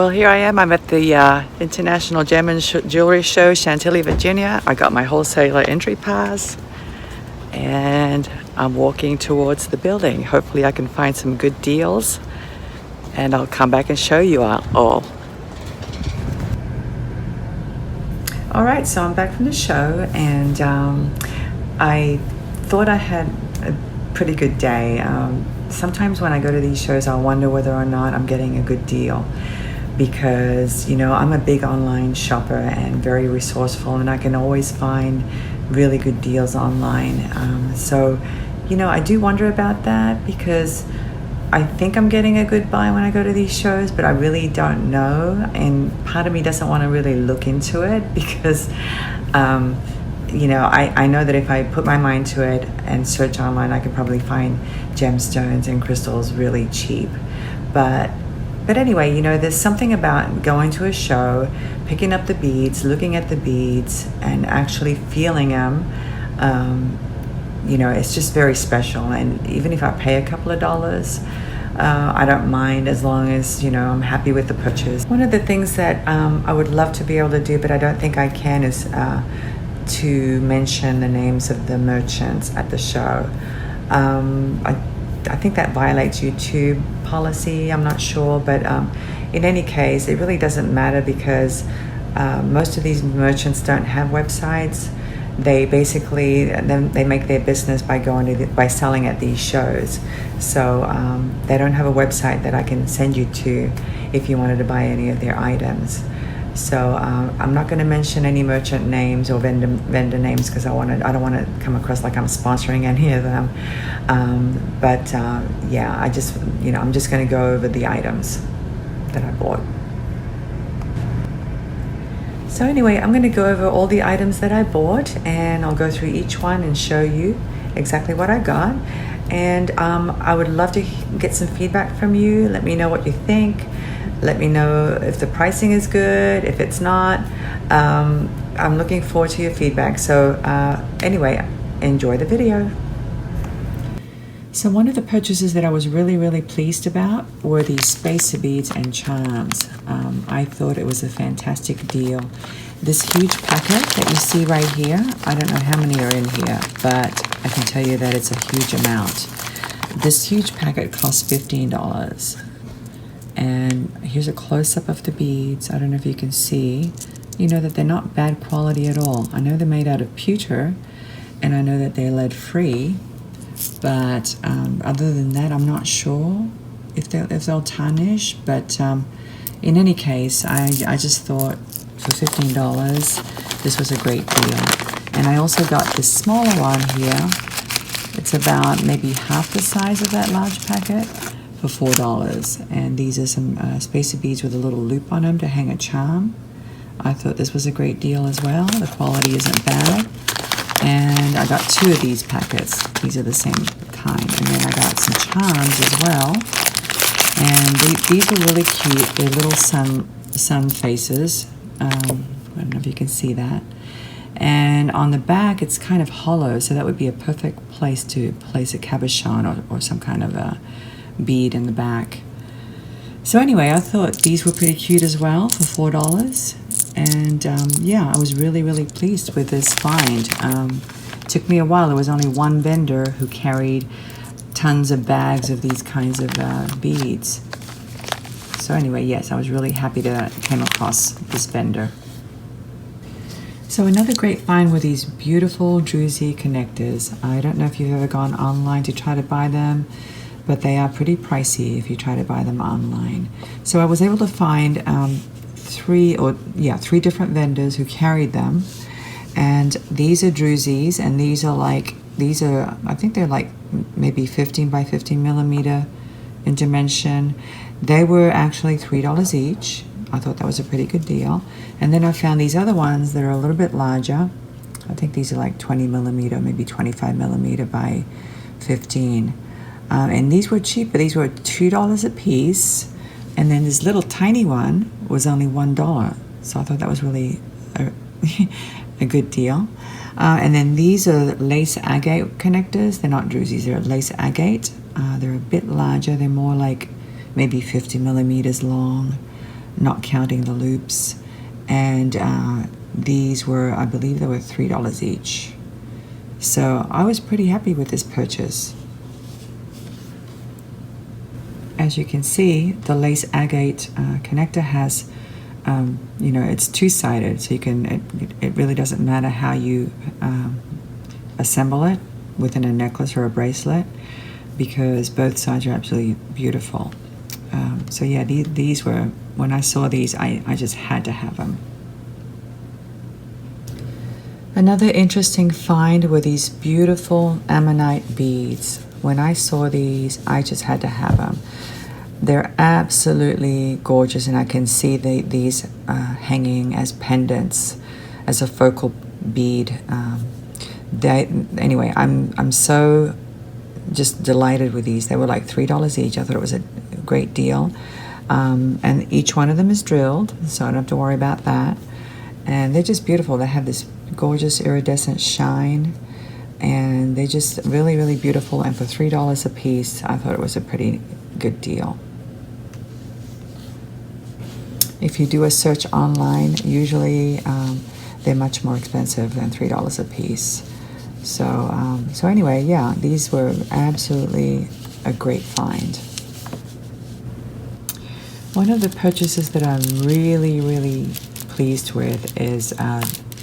Well, here I am. I'm at the International Gem and Jewelry Show, Chantilly, Virginia. I got my wholesaler entry pass and I'm walking towards the building. Hopefully I can find some good deals and I'll come back and show you all. All right, so I'm back from the show and I thought I had a pretty good day. Sometimes when I go to these shows, I'll wonder whether or not I'm getting a good deal. Because, you know, I'm a big online shopper and very resourceful, and I can always find really good deals online. So, you know, I do wonder about that because I think I'm getting a good buy when I go to these shows, but I really don't know. And part of me doesn't want to really look into it because, you know, I know that if I put my mind to it and search online, I can probably find gemstones and crystals really cheap. But anyway, you know, there's something about going to a show, picking up the beads, looking at the beads, and actually feeling them. You know, it's just very special. And even if I pay a couple of dollars, I don't mind as long as, you know, I'm happy with the purchase. One of the things that I would love to be able to do, but I don't think I can, is to mention the names of the merchants at the show. I think that violates YouTube policy, I'm not sure, but in any case, it really doesn't matter because most of these merchants don't have websites. They basically, they make their business by selling at these shows. So they don't have a website that I can send you to if you wanted to buy any of their items. So I'm not going to mention any merchant names or vendor names because I don't want to come across like I'm sponsoring any of them. Yeah, I'm just going to go over the items that I bought. So anyway, I'm going to go over all the items that I bought and I'll go through each one and show you exactly what I got. And I would love to get some feedback from you. Let me know what you think. Let me know if the pricing is good, if it's not. I'm looking forward to your feedback. So anyway, enjoy the video. So one of the purchases that I was really pleased about were these spacer beads and charms. I thought it was a fantastic deal. This huge packet that you see right here, I don't know how many are in here, but I can tell you that it's a huge amount. This huge packet costs $15. And here's a close-up of the beads. I don't know if you can see. You know that they're not bad quality at all. I know they're made out of pewter, and I know that they're lead-free. But other than that, I'm not sure if they'll tarnish. But in any case, I just thought for $15, this was a great deal. And I also got this smaller one here. It's about maybe half the size of that large packet. For $4, and these are some spacer beads with a little loop on them to hang a charm. I thought this was a great deal as well. The quality isn't bad, and I got two of these packets. These are the same kind, and then I got some charms as well. And these are really cute. They're little sun faces. I don't know if you can see that. And on the back, it's kind of hollow, so that would be a perfect place to place a cabochon or some kind of a bead in the back. So anyway, I thought these were pretty cute as well for $4. And yeah, I was really pleased with this find. It took me a while. There was only one vendor who carried tons of bags of these kinds of beads. So anyway, yes, I was really happy to came across this vendor. So another great find were these beautiful druzy connectors. I don't know if you've ever gone online to try to buy them, but they are pretty pricey if you try to buy them online. So I was able to find three different vendors who carried them, and these are druzes, and these are I think they're like maybe 15 by 15 millimeter in dimension. They were actually $3 each. I thought that was a pretty good deal. And then I found these other ones that are a little bit larger. I think these are like 20 millimeter, maybe 25 millimeter by 15. And these were cheaper. These were $2 a piece. And then this little tiny one was only $1. So I thought that was really a good deal. And then these are lace agate connectors. They're not druzes, they're lace agate. They're a bit larger. They're more like maybe 50 millimeters long. not counting the loops. And these were, I believe they were $3 each. So I was pretty happy with this purchase. As you can see, the lace agate connector has, you know, it's two-sided, so you can, it really doesn't matter how you assemble it within a necklace or a bracelet, because both sides are absolutely beautiful. So yeah, these were, when I saw these, I just had to have them. Another interesting find were these beautiful ammonite beads. When I saw these, I just had to have them. They're absolutely gorgeous, and I can see these hanging as pendants, as a focal bead. Anyway, I'm so just delighted with these. They were like $3 each. I thought it was a great deal. And each one of them is drilled, so I don't have to worry about that. And they're just beautiful. They have this gorgeous iridescent shine, and they're just really, really beautiful. And for $3 a piece, I thought it was a pretty good deal. If you do a search online, usually they're much more expensive than $3 a piece. So anyway, yeah, these were absolutely a great find. One of the purchases that I'm really, really pleased with is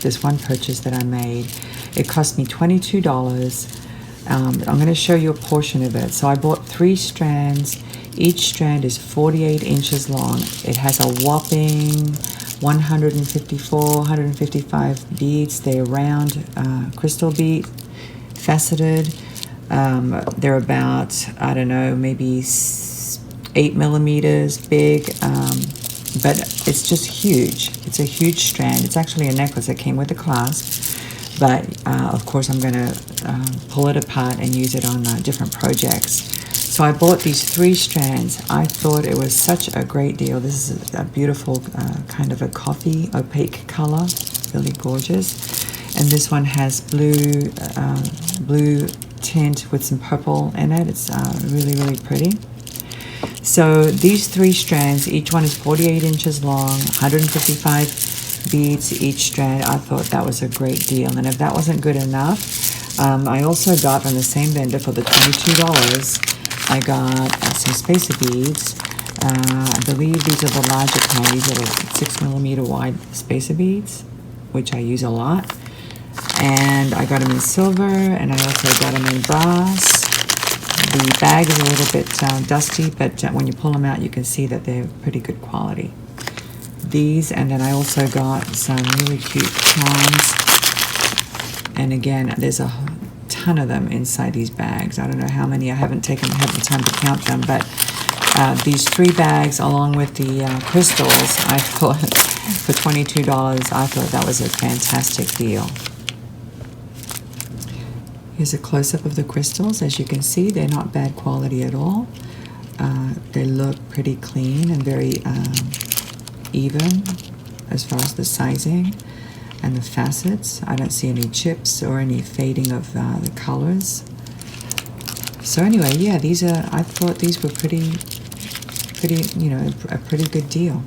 this one purchase that I made. It cost me $22. I'm going to show you a portion of it. So I bought 3 strands. Each strand is 48 inches long. It has a whopping 154, 155 beads. They're round crystal bead, faceted. They're about, I don't know, maybe 8 millimeters big, but it's just huge. It's a huge strand. It's actually a necklace that came with the clasp, but of course I'm going to pull it apart and use it on different projects. So I bought these 3 strands. I thought it was such a great deal. This is a beautiful kind of a coffee opaque color, really gorgeous. And this one has blue tint with some purple in it. It's really, really pretty. So these 3 strands, each one is 48 inches long, 155 beads each strand. I thought that was a great deal. And if that wasn't good enough, I also got from the same vendor for the $22, I got some spacer beads. I believe these are the larger kind. These are the 6 millimeter wide spacer beads, which I use a lot. And I got them in silver, and I also got them in brass. The bag is a little bit dusty, but when you pull them out, you can see that they're pretty good quality. These, and then I also got some really cute charms. And again, there's a ton of them inside these bags. I don't know how many. I haven't had the time to count them, but these 3 bags along with the crystals, I thought for $22, I thought that was a fantastic deal. Here's a close-up of the crystals. As you can see, they're not bad quality at all. They look pretty clean and very even as far as the sizing and the facets. I don't see any chips or any fading of the colors. So anyway, yeah, these are, I thought these were pretty, you know, a pretty good deal.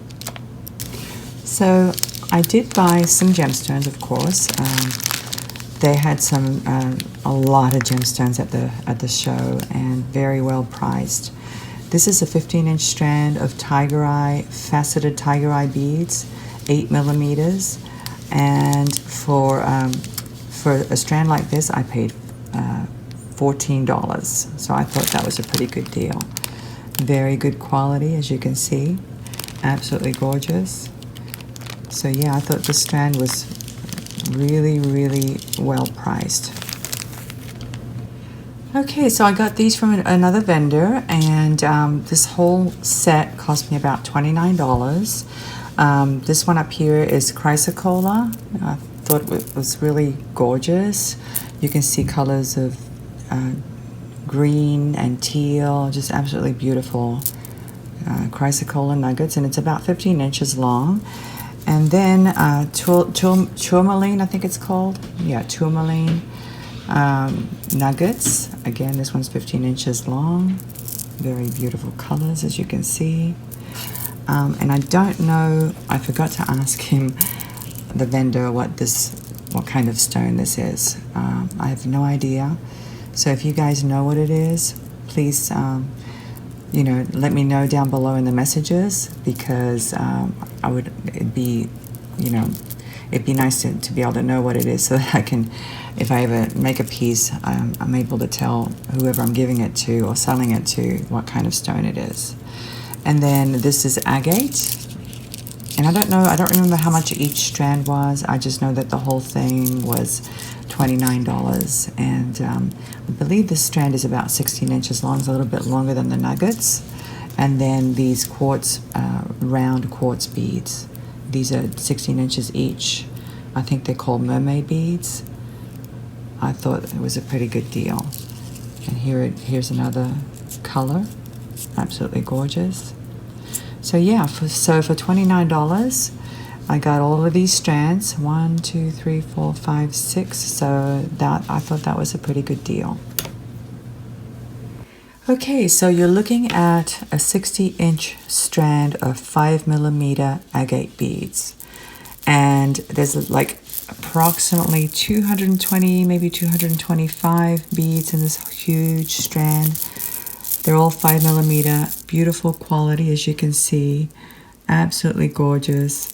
So I did buy some gemstones, of course. They had a lot of gemstones at the show, and very well priced. This is a 15-inch strand of tiger eye, faceted tiger eye beads, 8 millimeters. And for a strand like this, I paid $14. So I thought that was a pretty good deal. Very good quality, as you can see. Absolutely gorgeous. So yeah, I thought this strand was really, really well priced. Okay, so I got these from another vendor, and this whole set cost me about $29. This one up here is chrysocolla. I thought it was really gorgeous. You can see colors of green and teal, just absolutely beautiful chrysocolla nuggets, and it's about 15 inches long. And then tourmaline, I think it's called. Yeah, tourmaline nuggets. Again, this one's 15 inches long. Very beautiful colors, as you can see. And I don't know, I forgot to ask him, the vendor, what kind of stone this is. I have no idea. So if you guys know what it is, please, you know, let me know down below in the messages, because it'd be nice to be able to know what it is, so that I can, if I ever make a piece, I'm able to tell whoever I'm giving it to or selling it to what kind of stone it is. And then this is agate. And I don't remember how much each strand was. I just know that the whole thing was $29. And I believe this strand is about 16 inches long. It's a little bit longer than the nuggets. And then these quartz, round quartz beads. These are 16 inches each. I think they're called mermaid beads. I thought it was a pretty good deal. And here's another color. Absolutely gorgeous. So yeah, for $29, I got all of these strands. 1, 2, 3, 4, 5, 6. So I thought that was a pretty good deal. Okay, so you're looking at a 60-inch strand of 5mm agate beads. And there's like approximately 220, maybe 225 beads in this huge strand. They're all 5mm, beautiful quality, as you can see, absolutely gorgeous.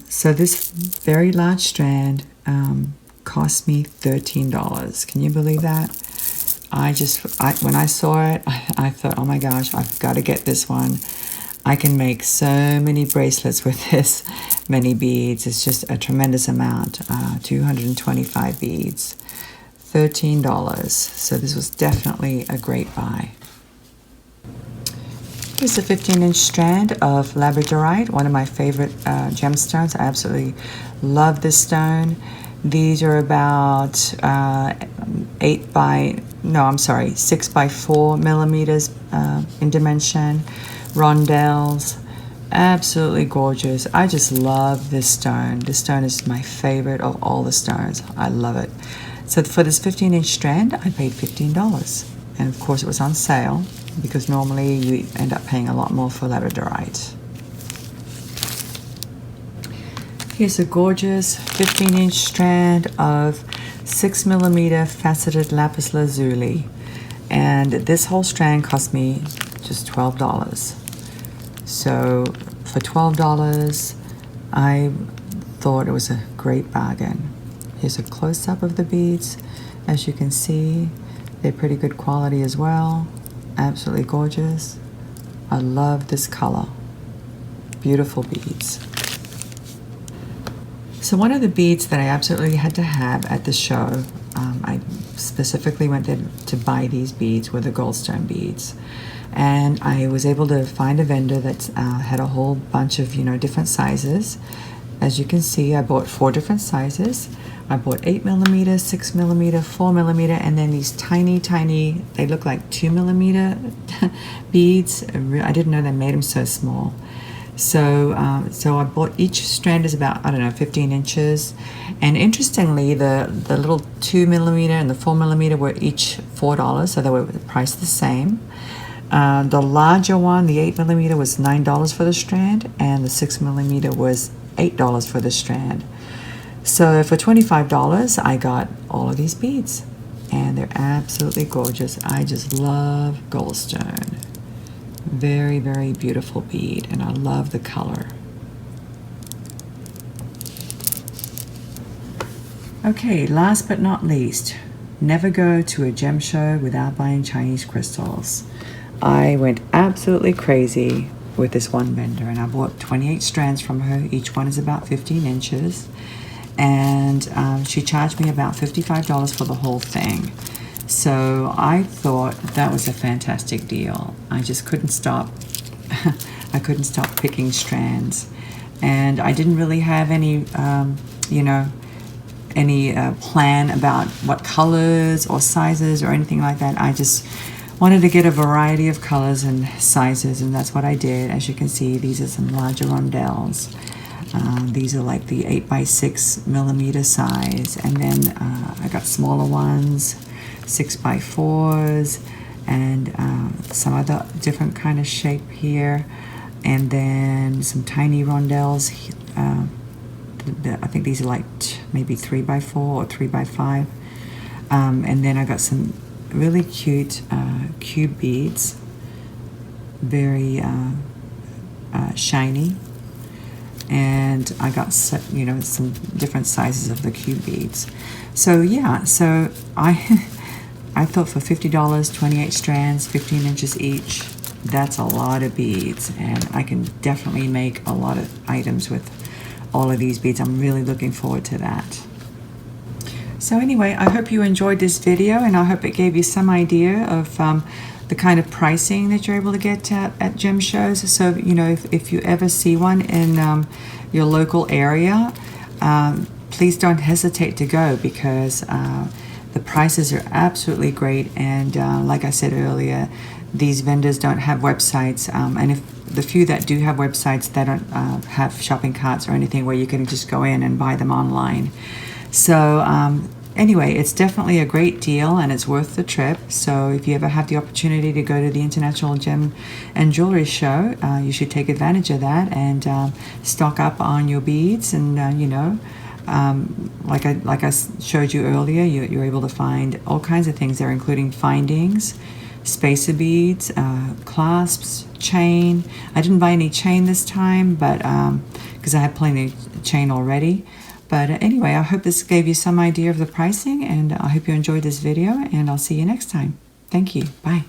So this very large strand cost me $13. Can you believe that? When I saw it, I thought, oh my gosh, I've got to get this one. I can make so many bracelets with this many beads. It's just a tremendous amount, 225 beads. $13. So this was definitely a great buy. Here's a 15-inch strand of labradorite, one of my favorite gemstones. I absolutely love this stone. These are about 6 by 4 millimeters in dimension. Rondelles, absolutely gorgeous. I just love this stone. This stone is my favorite of all the stones. I love it. So for this 15-inch strand, I paid $15. And of course it was on sale, because normally you end up paying a lot more for labradorite. Here's a gorgeous 15-inch strand of 6mm faceted lapis lazuli. And this whole strand cost me just $12. So for $12, I thought it was a great bargain. Here's a close-up of the beads. As you can see, they're pretty good quality as well. Absolutely gorgeous. I love this color. Beautiful beads. So one of the beads that I absolutely had to have at the show, I specifically went there to buy these beads, were the Goldstone beads. And I was able to find a vendor that had a whole bunch of, different sizes. As you can see, I bought 4 different sizes. I bought 8mm, 6mm, 4mm, and then these tiny, they look like 2mm beads. I didn't know they made them so small. So I bought, each strand is about, 15 inches. And interestingly, the little 2mm and the 4mm were each $4, so they were priced the same. The larger one, the 8mm, was $9 for the strand, and the 6mm was $8 for the strand. So for $25, I got all of these beads, and they're absolutely gorgeous. I just love Goldstone. Very, very beautiful bead, and I love the color. Okay, last but not least, never go to a gem show without buying Chinese crystals. I went absolutely crazy with this one vendor, and I bought 28 strands from her. Each one is about 15 inches. And she charged me about $55 for the whole thing. So I thought that was a fantastic deal. I just couldn't stop. I couldn't stop picking strands. And I didn't really have any, plan about what colors or sizes or anything like that. I just wanted to get a variety of colors and sizes, and that's what I did. As you can see, these are some larger rondelles. These are like the 8 by 6mm size, and then I got smaller ones, 6 by 4s, and some other different kind of shape here. And then some tiny rondelles. I think these are like maybe 3x4 or 3x5. And then I got some really cute cube beads, very shiny. And I got some different sizes of the cube beads. So yeah, so I thought for $50, 28 strands, 15 inches each, that's a lot of beads, and I can definitely make a lot of items with all of these beads. I'm really looking forward to that. So anyway, I hope you enjoyed this video, and I hope it gave you some idea of the kind of pricing that you're able to get at gem shows. So, if you ever see one in your local area, please don't hesitate to go, because the prices are absolutely great. And like I said earlier, these vendors don't have websites, and if the few that do have websites, they don't have shopping carts or anything where you can just go in and buy them online. So anyway, it's definitely a great deal, and it's worth the trip. So if you ever have the opportunity to go to the International Gem and Jewelry Show, you should take advantage of that and stock up on your beads. And like I showed you earlier, you're able to find all kinds of things there, including findings, spacer beads, clasps, chain. I didn't buy any chain this time, but because I had plenty of chain already. But anyway, I hope this gave you some idea of the pricing, and I hope you enjoyed this video, and I'll see you next time. Thank you. Bye.